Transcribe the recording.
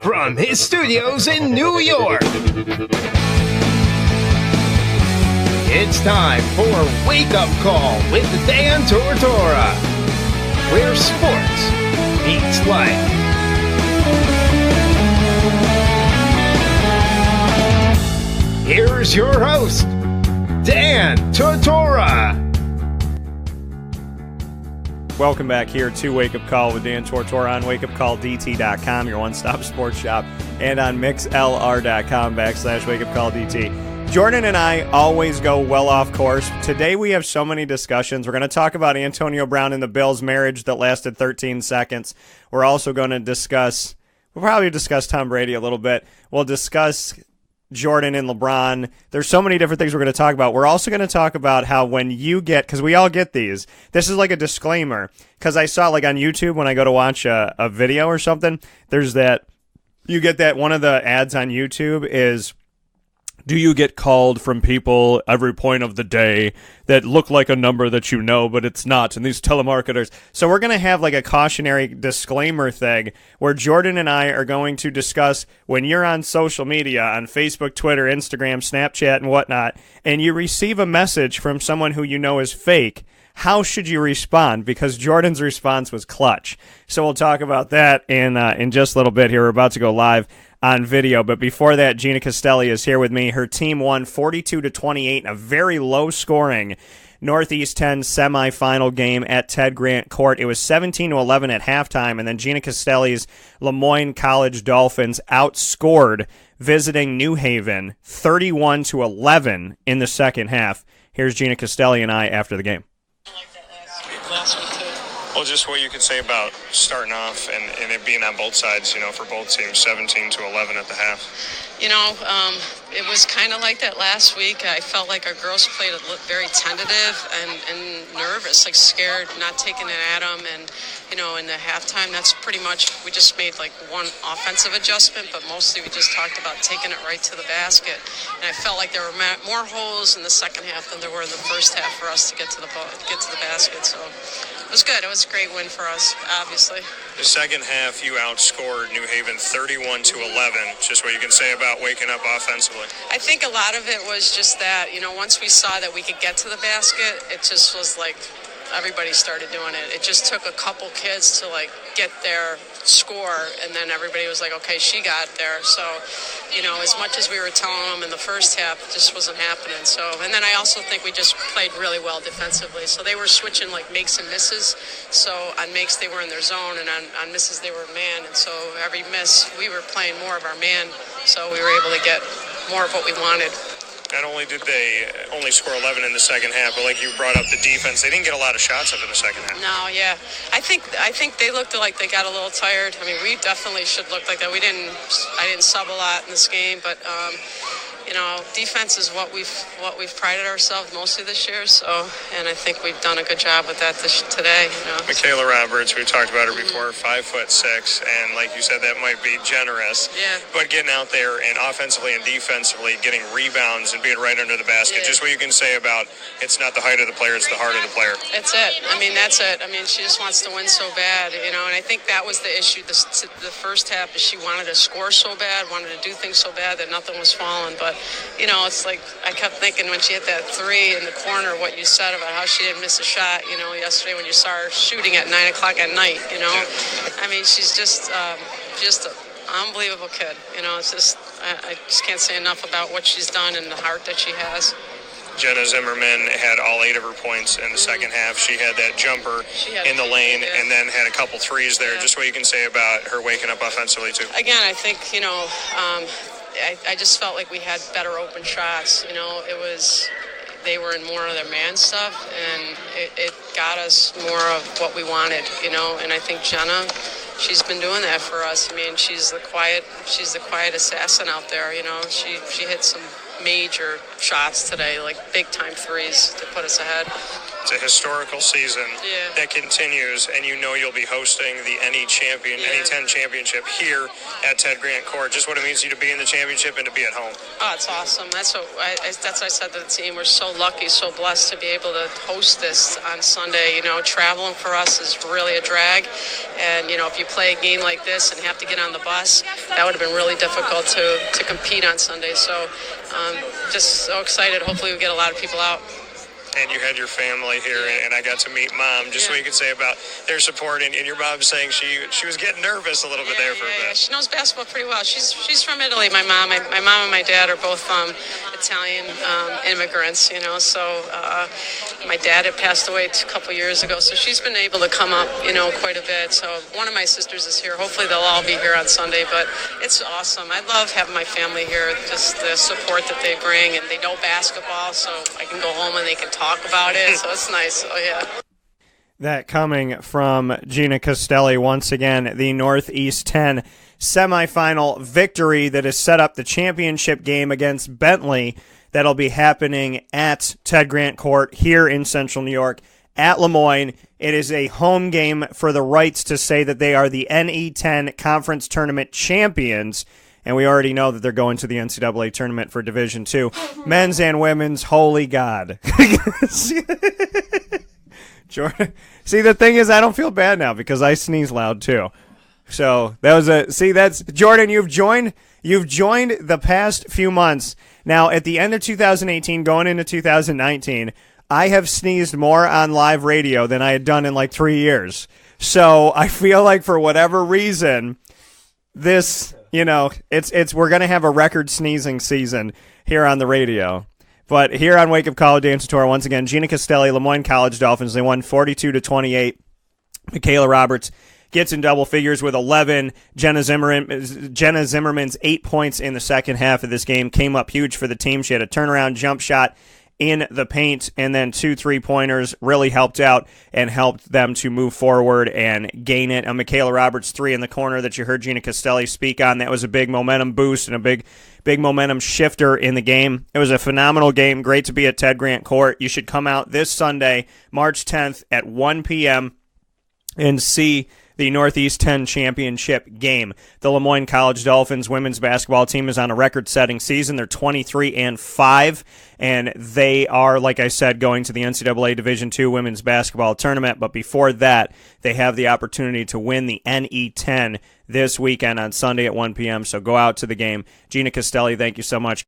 from his studios in New York, it's time for Wake Up Call with Dan Tortora, where sports meets life. Here's your host, Dan Tortora. Welcome back here to Wake Up Call with Dan Tortora on wakeupcalldt.com, your one-stop sports shop, and on mixlr.com/wakeupcalldt. Jordan and I always go well off course. Today we have so many discussions. We're going to talk about Antonio Brown and the Bills' marriage that lasted 13 seconds. We're also going to we'll probably discuss Tom Brady a little bit. We'll discuss Jordan and LeBron. There's so many different things we're going to talk about. We're also going to talk about how when you get, because we all get these, this is like a disclaimer, because I saw like on YouTube when I go to watch a video or something, there's that, you get that one of the ads on YouTube is, do you get called from people every point of the day that look like a number that you know, but it's not, and these telemarketers. So we're going to have like a cautionary disclaimer thing where Jordan and I are going to discuss when you're on social media, on Facebook, Twitter, Instagram, Snapchat, and whatnot, and you receive a message from someone who you know is fake, how should you respond? Because Jordan's response was clutch. So we'll talk about that in just a little bit here. We're about to go live on video, but before that, Gina Castelli is here with me. Her team won 42-28 in a very low-scoring Northeast 10 semifinal game at Ted Grant Court. It was 17-11 at halftime, and then Gina Castelli's LeMoyne College Dolphins outscored visiting New Haven 31-11 in the second half. Here's Gina Castelli and I after the game. Well, just what you could say about starting off and it being on both sides, for both teams, 17-11 at the half. It was kind of like that last week. I felt like our girls played very tentative and nervous, like scared, not taking it at them. And, in the halftime, that's pretty much, we just made like one offensive adjustment, but mostly we just talked about taking it right to the basket. And I felt like there were more holes in the second half than there were in the first half for us to get to the basket. So it was good. It was a great win for us, obviously. The second half, you outscored New Haven 31-11. Just what you can say about waking up offensively. I think a lot of it was just that, once we saw that we could get to the basket, it just was like everybody started doing it. It just took a couple kids to get their score, and then everybody was like, okay, she got there. So, as much as we were telling them in the first half, it just wasn't happening. So, and then I also think we just played really well defensively. So they were switching makes and misses. So on makes they were in their zone, and on misses they were man. And so every miss we were playing more of our man. So we were able to get more of what we wanted. Not only did they only score 11 in the second half, but like you brought up the defense, they didn't get a lot of shots up in the second half. No, yeah. I think they looked like they got a little tired. I mean, we definitely should look like that. I didn't sub a lot in this game, but defense is what we've prided ourselves mostly this year. So, and I think we've done a good job with that today. Michaela Roberts, we talked about her before, 5'6", and like you said, that might be generous. Yeah. But getting out there and offensively and defensively, getting rebounds and being right under the basket. Yeah. Just what you can say about it's not the height of the player, it's the heart of the player. That's it. That's it. She just wants to win so bad, and I think that was the issue. The first half is she wanted to score so bad, wanted to do things so bad that nothing was falling, but it's like I kept thinking when she hit that three in the corner, what you said about how she didn't miss a shot, yesterday when you saw her shooting at 9 o'clock at night, she's just an unbelievable kid. It's just, I just can't say enough about what she's done and the heart that she has. Jenna Zimmerman had all 8 of her points in the second half. She had that jumper in the lane and then had a couple threes there. Yeah. Just what you can say about her waking up offensively, too. Again, I think, I just felt like we had better open shots. They were in more of their man stuff, and it got us more of what we wanted, and I think Jenna, she's been doing that for us. She's the quiet assassin out there, She hit some major shots today, like big time threes to put us ahead. It's a historical season that continues, and you know you'll be hosting the NE10 championship here at Ted Grant Court. Just what it means to you to be in the championship and to be at home. Oh, it's awesome. That's what I said to the team. We're so lucky, so blessed to be able to host this on Sunday. You know, traveling for us is really a drag, and you know, if you play a game like this and have to get on the bus, that would have been really difficult to compete on Sunday. So, just so excited. Hopefully, we get a lot of people out. And you had your family here, and I got to meet Mom. Just what you could say about their support, and your mom saying she was getting nervous a little bit there for a bit. Yeah, she knows basketball pretty well. She's from Italy. My mom and my dad are both Italian immigrants. You know, so my dad had passed away a couple years ago, so she's been able to come up, you know, quite a bit. So one of my sisters is here. Hopefully they'll all be here on Sunday. But it's awesome. I love having my family here. Just the support that they bring, and they know basketball, so I can go home and they can talk about it, so it's nice. Oh, yeah. That coming from Gina Castelli once again, the Northeast 10 semifinal victory that has set up the championship game against Bentley that'll be happening at Ted Grant Court here in Central New York at LeMoyne. It is a home game for the rights to say that they are the NE10 Conference Tournament champions. And we already know that they're going to the NCAA tournament for Division II. Men's and women's, holy God. Jordan, see, the thing is, I don't feel bad now because I sneeze loud too. So that was that's Jordan, you've joined the past few months. Now, at the end of 2018, going into 2019, I have sneezed more on live radio than I had done in like 3 years. So I feel like for whatever reason, this, you know, we're going to have a record sneezing season here on the radio. But here on Wake Up Call with Dan Tortora, once again, Gina Castelli, LeMoyne College Dolphins, they won 42-28. Michaela Roberts gets in double figures with 11. Jenna Zimmerman's 8 points in the second half of this game came up huge for the team. She had a turnaround jump shot in the paint, and then 2 3-pointers really helped out and helped them to move forward and gain it. A Michaela Roberts 3 in the corner that you heard Gina Castelli speak on, that was a big momentum boost and a big momentum shifter in the game. It was a phenomenal game. Great to be at Ted Grant Court. You should come out this Sunday, March 10th at 1 p.m. and see the Northeast 10 championship game. The LeMoyne College Dolphins women's basketball team is on a record-setting season. They're 23-5, and they are, like I said, going to the NCAA Division II women's basketball tournament. But before that, they have the opportunity to win the NE10 this weekend on Sunday at 1 p.m. So go out to the game. Gina Castelli, thank you so much.